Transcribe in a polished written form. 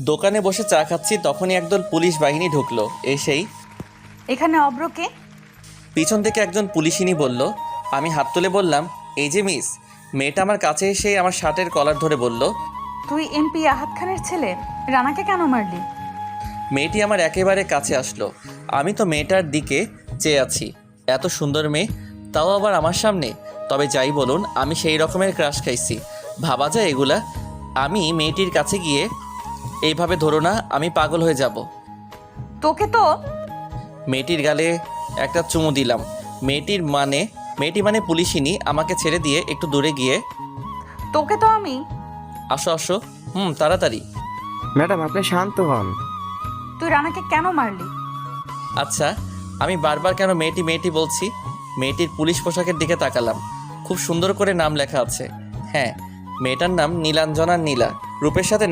দোকানে বসে চা খাচ্ছি, তখনই একদল পুলিশ বাহিনী ঢুকলো। এসেই এখানে অব্রকে। পিছন থেকে একজন পুলিশিনী বলল। আমি হাত তুলে বললাম, এই যে মিস। মেয়েটা আমার কাছে এসে আমার শার্টের কলার ধরে বলল। তুই এমপি আহাদ খানের ছেলে, রানাকে কেন মারলি? মেয়েটি আমার একেবারে কাছে আসলো। আমি তো মেয়েটার দিকে চেয়ে আছি। এত সুন্দর মেয়ে, তাও আবার আমার সামনে। তবে যাই বলুন, আমি সেই রকমের ক্রাশ খাইছি। ভাবা যায় এগুলা? আমি মেয়েটির কাছে গিয়ে, এইভাবে ধরো না, আমি পাগল হয়ে যাব। তোকে তো। মেয়েটির গালে একটা চুমু দিলাম। মেয়েটি মানে পুলিশিনী আমাকে ছেড়ে দিয়ে একটু দূরে গিয়ে, তোকে তো আমি। আসো আসো, তাড়াতাড়ি। ম্যাডাম, আপনি শান্ত হন। তুই রানাকে কেন মারলি? আচ্ছা, আমি বারবার কেন মেয়েটি মেয়েটি বলছি? মেয়েটির পুলিশ পোশাকের দিকে তাকালাম। খুব সুন্দর করে নাম লেখা আছে। হ্যাঁ, মেয়েটার নাম নীলাঞ্জনা নীলা। রূপের সাথে নাম